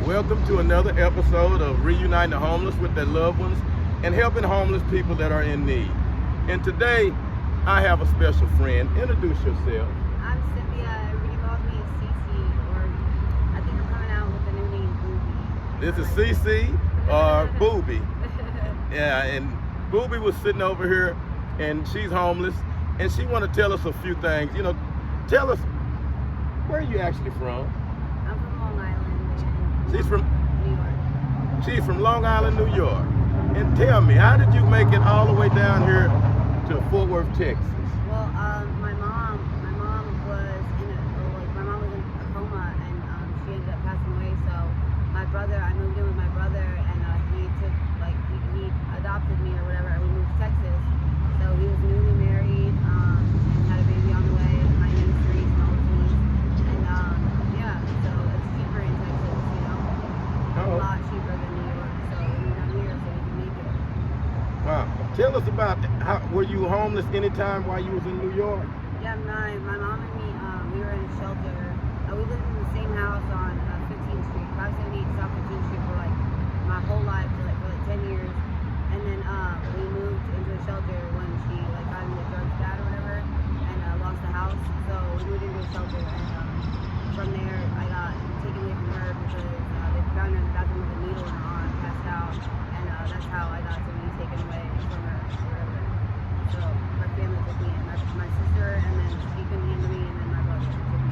Welcome to another episode of Reuniting the Homeless with their loved ones and helping homeless people that are in need. And today, I have a special friend. Introduce yourself. I'm Cynthia. Everybody calls me Cece, or I think I'm coming out with a new name, Booby. This is Cece or Booby. Yeah, and Booby was sitting over here, and she's homeless, and she want to tell us a few things. You know, tell us, where are you actually from? I'm from Long Island. She's from New York. She's from Long Island, New York. And tell me, how did you make it all the way down here to Fort Worth, Texas? Well, my mom was in a coma, and she ended up passing away. So I moved in with my brother, and he adopted me or whatever, and we moved to Texas. So he was newly married and had a baby on the way. My name is Therese Maltese, and yeah, so it's cheaper in Texas, you know, a lot cheaper than New York. So we moved down here so we can make it. Wow. Tell us about were you homeless anytime while you was in New York? Yeah, my mom and me, we were in a shelter. We lived in the same house on 15th Street, 578 South 15th Street for my whole life, for 10 years. And then we moved into a shelter when she got into drugs bad or whatever, and lost the house. So we moved into a shelter, and from there I got taken away from her because they found her in the bathroom with a needle in her arm, passed out, and that's how I got to be taken away from her or whatever. So her family took me in, my sister, and then she couldn't handle me, and then my brother took me.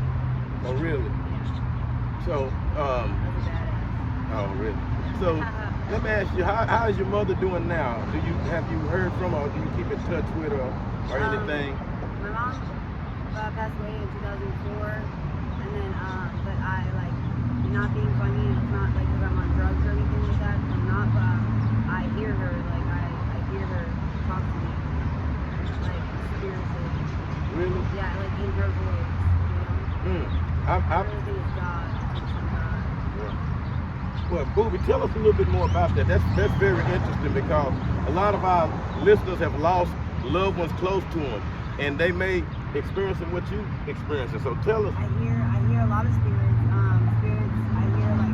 Oh, really? Yeah. So, That was a badass. oh, really? So, let me ask you, how is your mother doing now? Have you heard from her, or do you keep in touch with her, or anything? My mom passed away in 2004, and then, but not being funny, it's not because I'm on drugs or anything like that, I'm not, but I hear her, I hear her talk to me, spiritually. Really? Yeah, in her voice, you know? I really think it's God. Well, Booby, tell us a little bit more about that. That's very interesting because a lot of our listeners have lost loved ones close to them, and they may experience what you experiencing. So tell us. I hear a lot of spirits. I hear my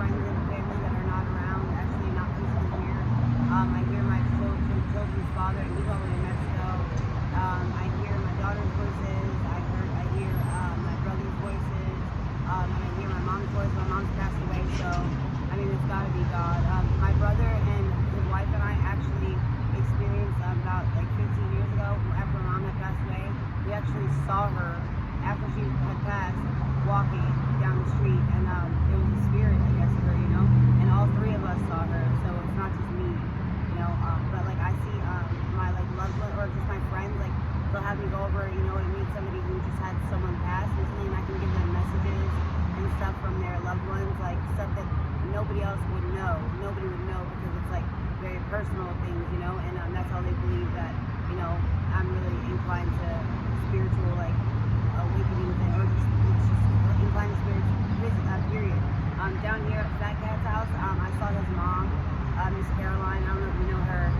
friends and family that are not around, actually not physically here. I hear my children's father, and he's over in Mexico. I hear my daughter's voices. I hear my brother's voices. And I hear my mom's voice. My mom's passed away, so I mean it's got to be God. My brother and his wife and I actually experienced about 15 years ago, after my mom had passed away, we actually saw her after she had passed walking down the street, and it was a spirit, I guess, of her, you know, and all three of us saw her, so it's not just me, you know, but I see my loved one, or just my friends, they'll have me go over, you know, and meet somebody who just had someone pass recently, and I can give them messages and stuff from their loved ones, stuff that nobody else would know, because it's very personal things, you know, and that's how they believe that, you know, I'm really inclined to spiritual awakenings, or just inclined to spiritual period. Down here at Fat Cat's house, I saw his mom, Miss Caroline. I don't know if you know her.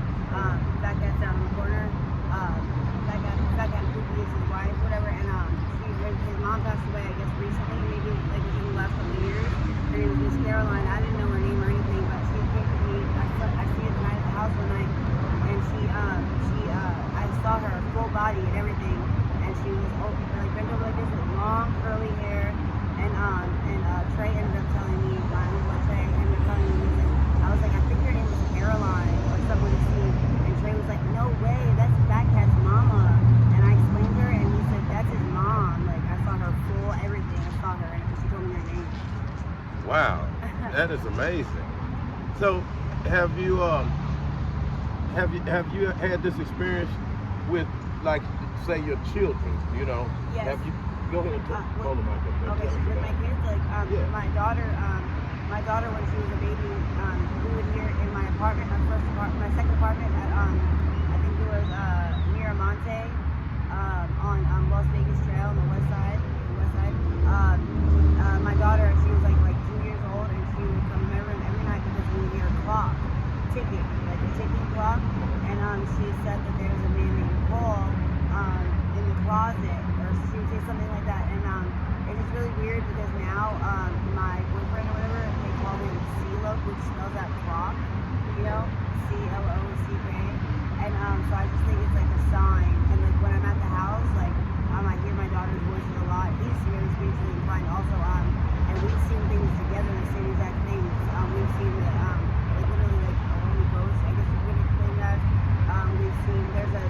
Fat Cat's down in the corner. Fat Cat Poopy is his wife, whatever. And his mom passed away, I guess, recently, maybe within the last couple of years. Her name was Miss Caroline. I didn't know her name or anything, but she came to me. I see her tonight at the house one night, and I saw her full body and everything, and she was bent over like this with long curly hair, and Trey ended up telling me, Trey ended up telling me, I was like, I think her name was Caroline or something to see, and Trey was like, no way, that's Fat Cat's mama, and I explained to her, and he said, that's his mom, I saw her full everything, I saw her, and she told me her name. Wow, that is amazing. So, have you had this experience with, say, your children? You know, Yes. Have you? Go ahead and hold the mic up. Okay, so with my kids, my daughter, when she was a baby, we would hear in my apartment, my second apartment at I think it was Miramonte, on Las Vegas Trail on the west side. My daughter, she was like 2 years old, and she would come in my room every night because we would hear a clock ticking, like a ticking clock, and she said that there was a man named Paul in the closet, or she would say something like that, and it's just really weird because now my boyfriend or whatever, they call So I just think it's like a sign. And like when I'm at the house, like I hear my daughter's voices a lot. He's very spiritually inclined also. And we've seen things together, the same exact things. We've seen the like literally like the Holy Ghost. I guess you could explain that. We've seen there's a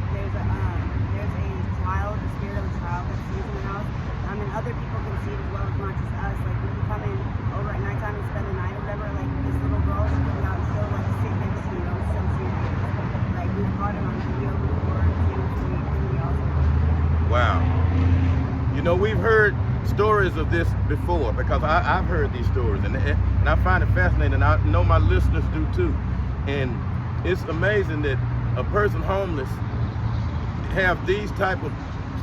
child, the spirit of a child that stays in the house. And other people can see it as well. It's not just us. Like when you come in over at nighttime and spend the night or whatever, like this little girl, she comes out and she'll like sit next to you. I'm so serious. Like we've caught it on video before. It's really awesome. Wow. You know, we've heard stories of this before because I've heard these stories and I find it fascinating. I know my listeners do too. And it's amazing that a person homeless have these type of,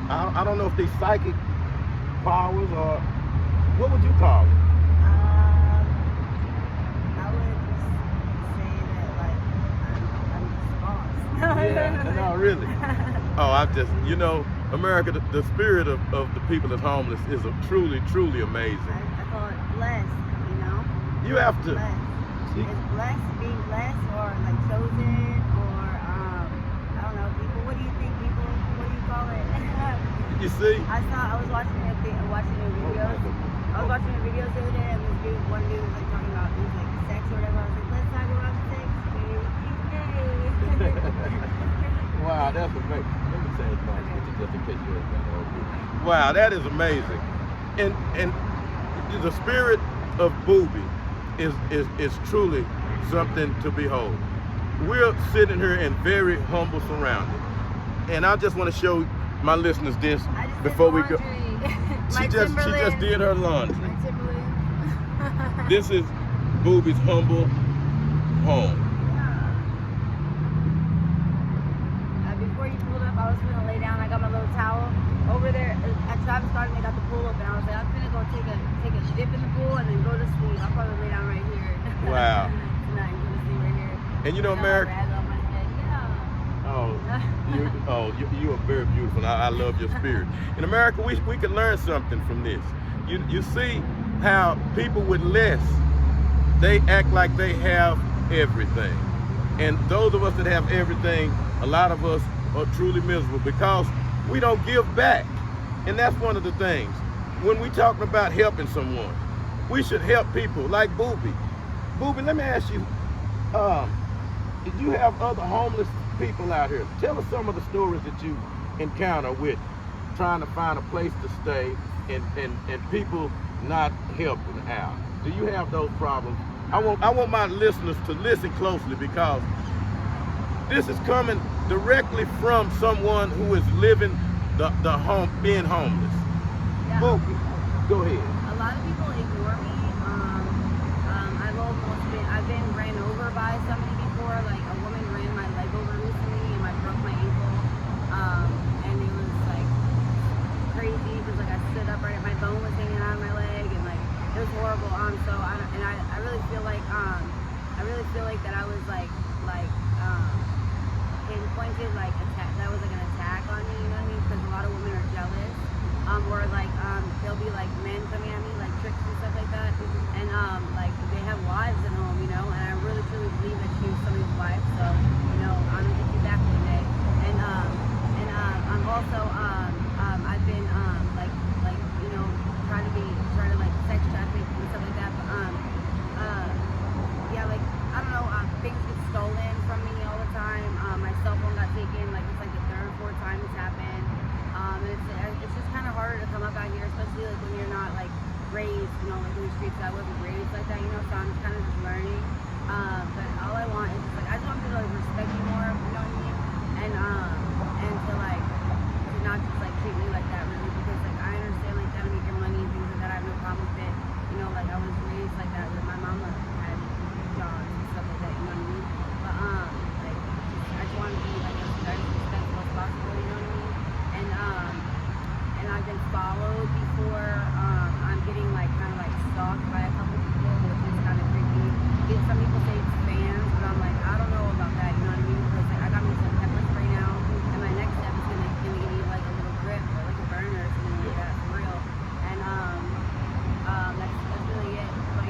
I don't know if these psychic powers or what would you call it? I would just say that like I'm just lost. Yeah, no, really. Oh, I just, you know, America, the spirit of the people that's homeless is truly, truly amazing. I call it blessed, you know? You have to. Blessed. It's blessed, being blessed, or like chosen, or I don't know, people. What do you think, people? What do you call it? You see? I was watching a videos. I was watching the videos the other day, and one dude was like talking about things like sex or whatever. I was like, let's talk about sex, baby. Wow, that's amazing. Let me change my picture just in case you heard that. Wow, that is amazing. And the spirit of Booby is truly something to behold. We're sitting here in very humble surroundings. And I just want to show my listeners this before we go. She just did her laundry. My Timberland. This is Booby's humble home. Before you pulled up, I was gonna lay down. I got my little towel over there at Travis Garden. They got the pool open. I was like, I'm gonna go take a dip in the pool and then go to sleep. I'll probably lay down right here. Wow. Tonight, go to sleep right here. And you know, America. Rag on my head. Yeah. You are very beautiful. I love your spirit. In America, we can learn something from this. You see how people with less, they act like they have everything. And those of us that have everything, a lot of us are truly miserable because we don't give back. And that's one of the things. When we talking about helping someone, we should help people like Booby. Booby, let me ask you, did you have other homeless people out here? Tell us some of the stories that you encounter with trying to find a place to stay and people not helping out. Do you have those problems? I want my listeners to listen closely because this is coming directly from someone who is living being homeless. Yeah. Booby, go ahead. A lot of people ignore me. I've been ran over by somebody before. Like a woman ran my leg over recently and I broke my ankle. And it was like crazy because like I stood up right, my bone was hanging out of my leg and like it was horrible. So I really feel like that I was pinpointed like attack. That was like an attack on me. You know what I mean? Because a lot of women are jealous. Or like there'll be like men coming at me like tricks and stuff like that. And like they have wives at home, you know. And I really truly believe that she was somebody's wife. So you know, I'm gonna get you back one day. And I'm also I've been like you know trying to like sex traffic and stuff like that. But yeah, like I don't know, things get stolen from me all the time. My cell phone got taken. Like it's like the third or fourth time it's happened. And it's just kind of harder to come up out here, especially like when you're not like raised, you know, like in the streets. I wasn't raised like that, you know. So I'm kind of just learning. But all I want is just, like I just want people to like respect me more, you know what I mean? And to like to not just like treat me like that really, because like I understand like gotta make your money and things like that. I have no problem with it. You know, like I was raised like that. With my mama had jobs and stuff like that, you know what I mean? But like I just want to be like as respectful as possible, you know what I mean? And I've been followed before. I'm getting like kind of like stalked by a couple people, which is kind of creepy. Some people say it's fans, but I'm like, I don't know about that, you know what I mean? Because like, I got me some pepper spray now, and my next step is gonna give me like a little grip or like a burner or something like that, for real. And that's really it. But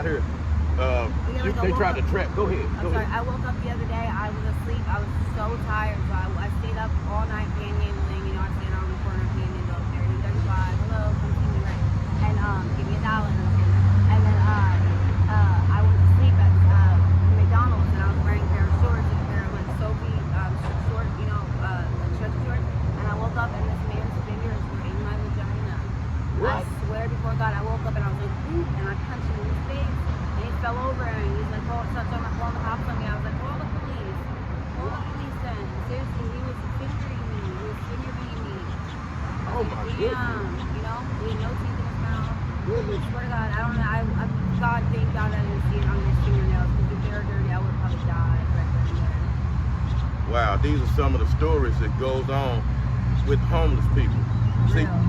out here. like, They tried to trap. Go ahead. I'm sorry. I woke up the other day. I was asleep. I was so tired, so I stayed up all night panhandling. You know, I stayed on the corner panhandle up there. 35. Hello, come see me, right? And give me $1. And then I went to sleep at McDonald's, and I was wearing a pair of shorts and a pair of like Sophie short, you know, like stretchy shorts. And I woke up, and this man's fingers were in my vagina. What? I swear before God, I woke up and I was like, ooh, and I punched him in his face. And he fell over and he's like, calling the cops on me. I was like, call the police. Call the police then. Seriously, he was fingering me. He was fingering me. Oh my goodness. You know, he had no teeth in his mouth. Goodness. I swear to God, I don't know. God, thank God I didn't see it on his fingernails, because if they were dirty, I would probably die right then and there. Wow, these are some of the stories that goes on with homeless people. See, Real.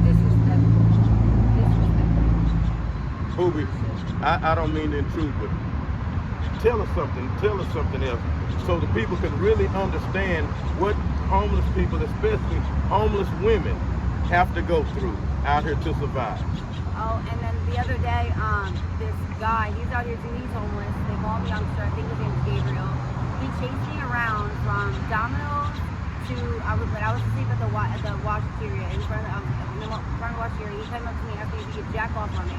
Disrespectful. Booby, I don't mean to intrude, but tell us something else, so the people can really understand what homeless people, especially homeless women, have to go through out here to survive. Oh, and then the other day, this guy, he's out here too, he's homeless. They call me youngster, I think his name's Gabriel. He chased me around from Domino's to, I was asleep at the washiteria, in front of the washiteria. He came up to me after he could jack off on me.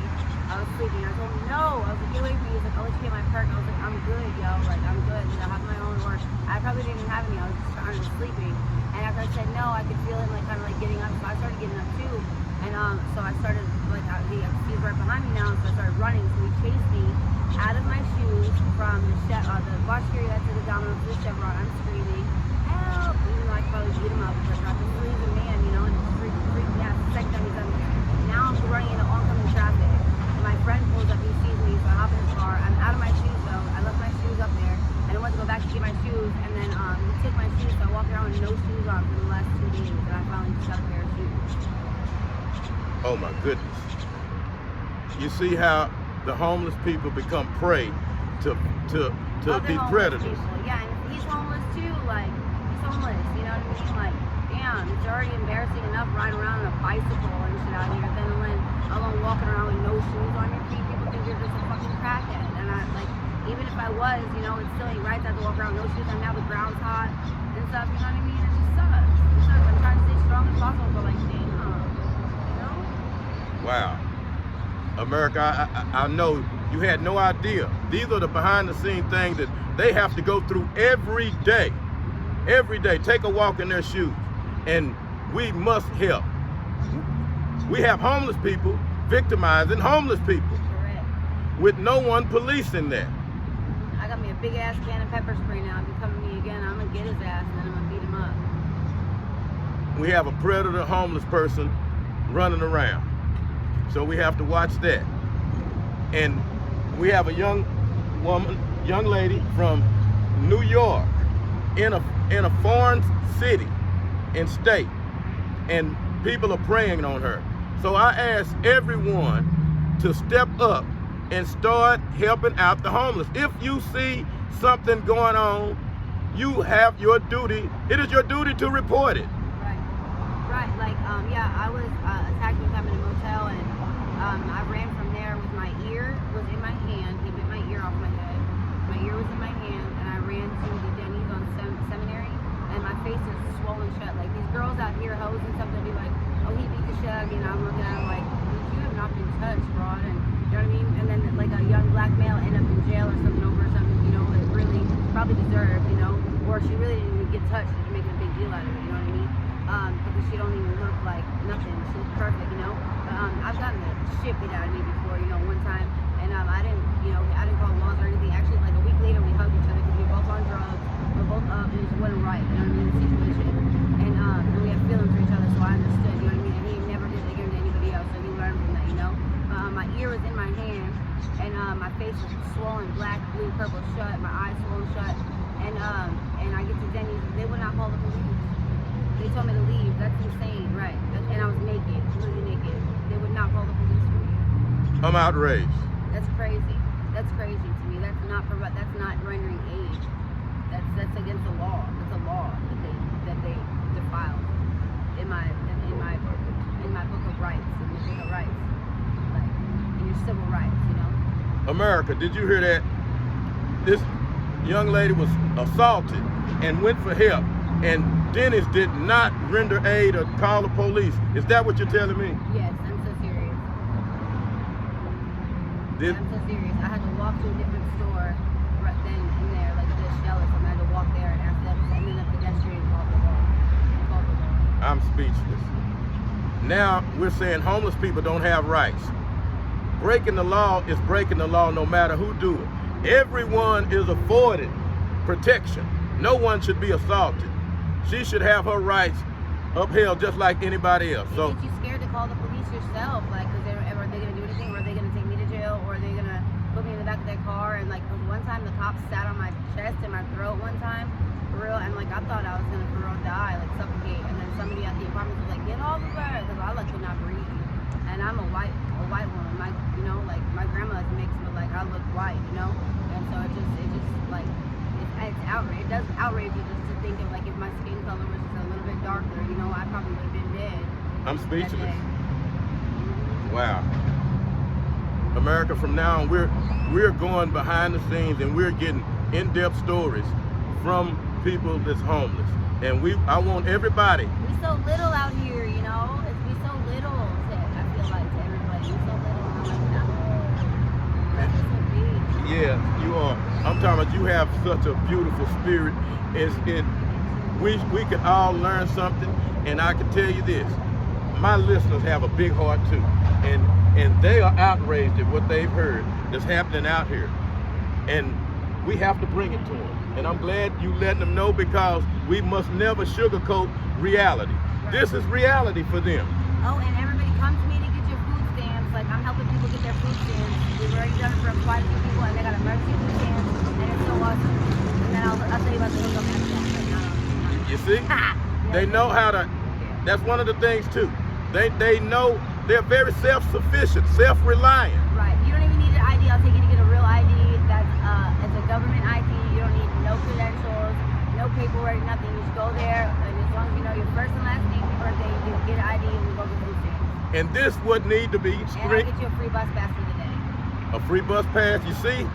I was sleeping. I told him no. I was like, get away from me. He's like, I'll let you get my perk. I was like, I'm good, yo. Like, I'm good. Like, I have my own work. I probably didn't even have any. I was just sleeping. And after I said no, I could feel him like kind of like getting up. So I started getting up too. And so I started like he's right behind me now. So I started running. So he chased me out of my shoes from the washiteria to the Domino's to the Chevron. I'm screaming, help! Even though I could probably beat him up because I was he's a man, you know, and it's freaking me out. It's the second time he's done this. Now I'm running into oncoming traffic. My friend pulls up, he sees me, so I hop in his car. I'm out of my shoes though. I left my shoes up there, and I went to go back to get my shoes, and then he took my shoes, so I walked around with no shoes on for the last 2 days, and I finally just got a pair of shoes. Oh my goodness. You see how the homeless people become prey to Other these homeless predators. people. Yeah, and he's homeless too, like, he's homeless, you know what I mean? Like, damn, it's already embarrassing enough riding around on a bicycle and shit out here, then alone walking around with no shoes on your feet. People think you're just a fucking crackhead, and I, like, even if I was, you know, it still ain't right to have to walk around with no shoes, and now the ground's hot and stuff, you know what I mean? It just sucks. It sucks. I'm trying to stay strong as possible, but like, damn, you know? Wow. America, I know you had no idea. These are the behind the scenes things that they have to go through every day. Every day, take a walk in their shoes. And we must help. We have homeless people victimizing homeless people. Correct. With no one policing that. I got me a big ass can of pepper spray now. If you come to me again, I'm gonna get his ass and then I'm gonna beat him up. We have a predator homeless person running around. So we have to watch that. And we have a young lady from New York in a foreign city and state, and people are preying on her. So I ask everyone to step up and start helping out the homeless. If you see something going on, you have your duty. It is your duty to report it. Right. Like, yeah, I was attacked one time in a motel, and I ran from there with my ear was in my hand. He bit my ear off my head. My ear was in my hand, and I ran to the Denny's on Seminary, and my face is swollen shut. Like, these girls out here, hoes and stuff, they'll be like, oh, he beat the shit out of me, and I'm looking at him like, you have not been touched, broad, and you know what I mean? And then, like, a young black male end up in jail or something over something, you know, it really probably deserved, you know, or she really didn't even get touched, and you're making a big deal out of it, you know what I mean? Because she don't even look like nothing. She looks perfect, you know. But I've gotten the shit beat out of me before, you know, one time, and I didn't call laws or anything. Actually, like a week later, we hugged each other because we were both on drugs, we were both up, and it just wasn't right, you know what I mean, the situation. And we had feelings for each other, so I understood, you know what I mean. And he never did it again to anybody else, so he learned from that, you know. My ear was in my hand, and my face was swollen, black, blue, purple, shut. My eyes swollen shut, and I get to Denny's, they would not call the police. They told me to leave. That's insane, right? And I was naked, completely naked. They would not call the police for me. I'm outraged. That's crazy. That's crazy to me. That's not rendering aid. That's against the law. That's a law that they defiled in my book of rights, in the Bill of Rights, like in your civil rights, you know. America, did you hear that? This young lady was assaulted and went for help, and Dennis did not render aid or call the police. Is that what you're telling me? Yes, I'm so serious. This, I'm so serious. I had to walk to a different store right then and there, like this Shellis. I had to walk there and ask them, and then a pedestrian called the law. I'm speechless. Now we're saying homeless people don't have rights. Breaking the law is breaking the law no matter who do it. Everyone is afforded protection. No one should be assaulted. She should have her rights upheld just like anybody else. So Aren't you scared to call the police yourself? Like, are they going to do anything? Or are they going to take me to jail? Or are they going to put me in the back of their car? And like, one time the cops sat on my chest and my throat one time, for real, and like I thought I was going to for real die, like suffocate. And then somebody at the apartment was like, get off of her, because I like could not breathe. And I'm a white woman. My, you know, like my grandma's mixed, but like I look white, you know. And so it just like it's outrage. It does outrage you just to think of like if my skin color was just a little bit darker, you know, I probably would have been dead. I'm speechless. That day. Wow. America, from now on, we're going behind the scenes and we're getting in-depth stories from people that's homeless. And I want everybody. We so little out here, you know. We so little. I feel like to everybody, we so little. And I'm like, no. That's so big. Yeah, you are. I'm talking about you have such a beautiful spirit. We could all learn something, and I can tell you this: my listeners have a big heart too, and they are outraged at what they've heard that's happening out here, and we have to bring it to them. And I'm glad you letting them know, because we must never sugarcoat reality. Right. This is reality for them. Oh, and everybody come to me to get your food stamps. Like, I'm helping people get their food stamps. We've already done it for quite a few people, and they got emergency food stamps, and it's so awesome. And then I'll tell you about the hookup after that. Like, no. You see? They know how to. That's one of the things too. They know they're very self-sufficient, self-reliant. Right. You don't even need an ID. I'll take you to get a real ID. That's it's a government ID. You don't need no credentials, no paperwork, nothing. You just go there, and as long as you know your first and last name, your birthday, you get an ID, and we go get food stamps. And this would need to be And I'll get you a free bus pass for the day. a free bus pass. You see,